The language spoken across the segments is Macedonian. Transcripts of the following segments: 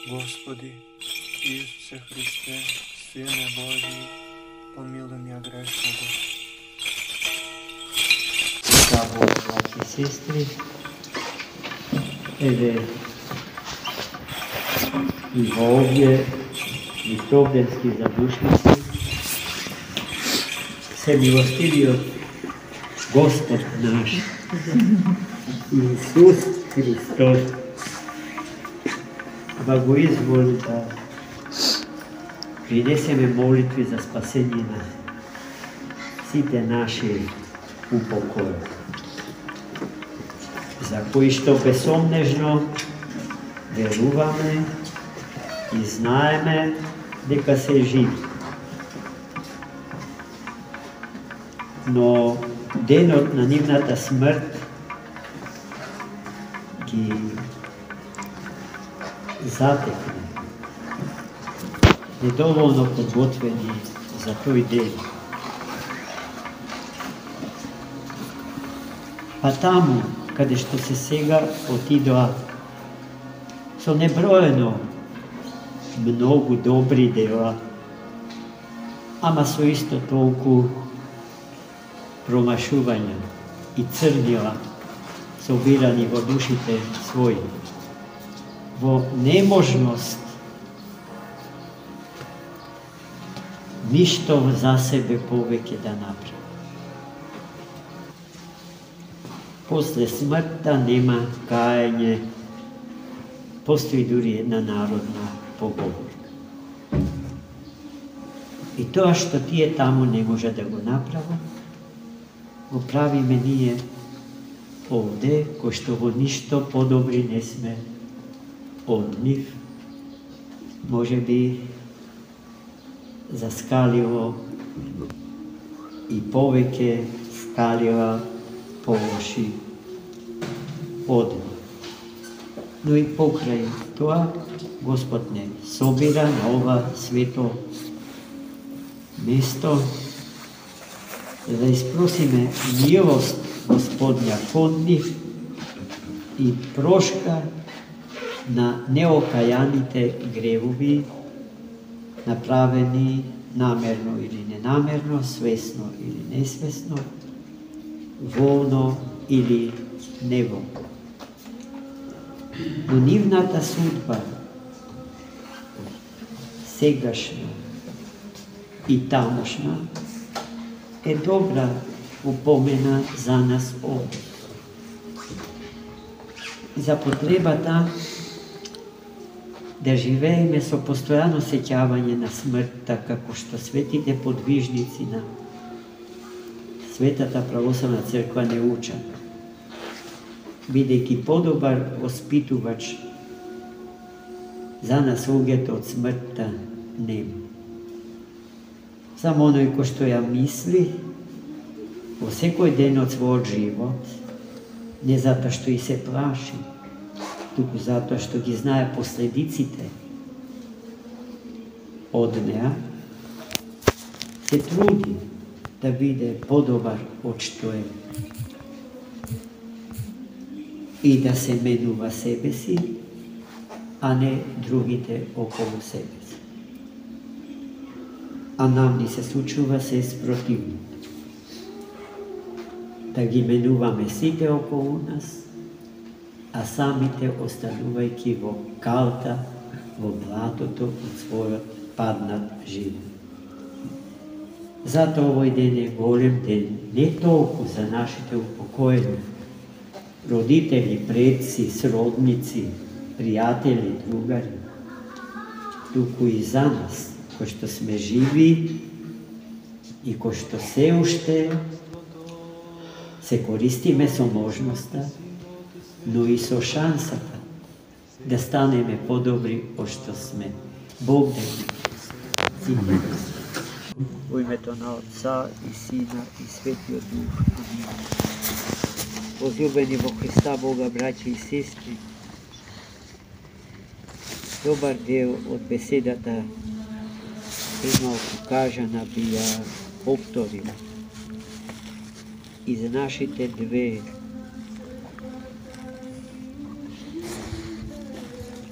Господи, Исусе Христе, Сине Божи, помилуй меня грешного. Браво, браќи и сестри, еве и во овие литобенски задушници се милостивиот Господ наш, Исус Христос, да го изволи да принесеме молитви за спасение на сите наши упокои, за кои што безсомнежно веруваме и знаеме дека се живи. Но денот на нивната смрт ги затекне недоволно подготвени за тој ден. Па таму, каде што се сега, отидоа со неброено многу добри дела, ама со исто толку промашувања и црнила собирани во душите своји, во неможност ништо за себе повеќе да направи. После смртта нема кајање, постои дури една народна поговорка. И тоа што тие таму не може да го направат, го правиме ние овде, кој што во ништо подобри не сме од нив, може би заскаливо и повеќе скалива полоши од нив. Но и покрај тоа, Господ не собира на ова свето место да испросиме милост Господња кон нив и прошка на неокајаните гревови, направени намерно или ненамерно, свесно или несвесно, волно или неволно. Но нивната судба, сегашна и тамошна, е добра упомена за нас овде. За потребата да живееме со постојано сеќавање на смртта, како што светите подвижници на Светата православна црква не учат, бидејќи подобар воспитувач за нас луѓето од смртта нема. Само оној кој што ја мисли во секој ден од својот живот, не затоа што и се плаши, туку затоа што ги знае последиците од неа, се труди да биде подобар од што е и да се менува себе си, а не другите околу себе си. А нам ни се случува се спротивно. Да ги менуваме сите околу нас, а самите останувајќи во калта, во блатото од својот паднат живот. Затоа овој ден е голем ден, не толку за нашите упокоени, родители, предци, сродници, пријатели, другари, туку и за нас, кои што сме живи и кои што се уште се користиме со можноста, но и со шансата да станеме подобри од што сме. Бог да ни во името на Отца и Сина и Светиот Дух. Амин. Возлюбени во Христа Бога, браќи и сестри, добар дел од беседата прималку кажана би ја повторила и за нашите две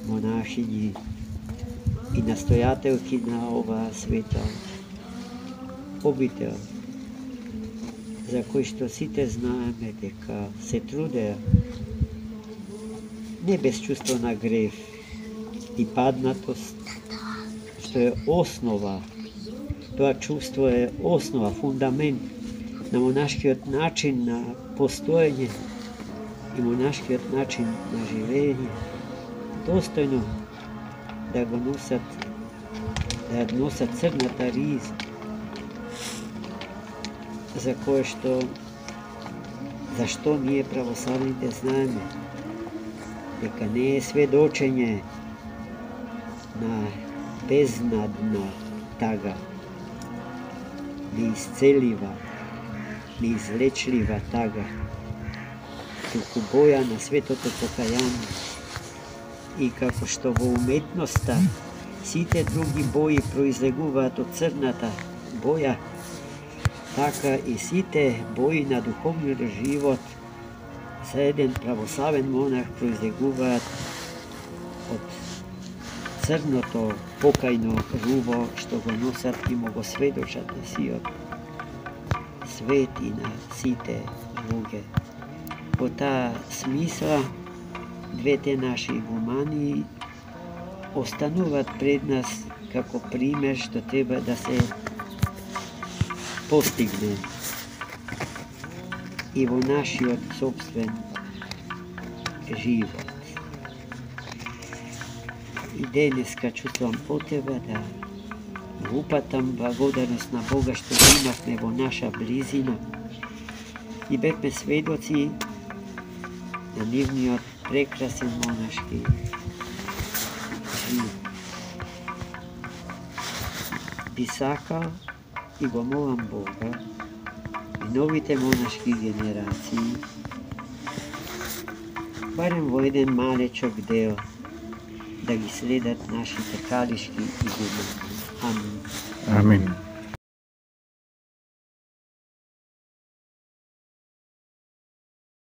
монашињи и настојателки на оваа света обител, за кој што сите знаеме дека се трудеа, не без чувство на грев и паднатост, што е основа. Тоа чувство е основа, фундамент на монашкиот начин на постоење и монашкиот начин на живење, достојно да го носат, да ја носат црната риза, за кое што, зашто ние православните знаеме дека не е сведочење на безнадна тага, не исцелива, не излечлива тага, туку боја на светото покаяние. И како што во уметноста сите други бои произлегуваат од црната боја, така и сите бои на духовниот живот за еден православен монах произлегуваат од црното покајно руво што го носат и му го сведочат на сиот свет и на сите луѓе. Во таа смисла, двете наши игумани остануваат пред нас како пример што треба да се постигне и во нашиот собствен живот. И денеска чувствувам потреба да упатам благодарност на Бога што го имавме во наша близина и бевме сведоци на нивниот прекрасен монашки живот. Би сакал и го молам Бога и новите монашки генерации барем во еден малечок дел да ги следат нашите калишки игумани. Амин. Амин.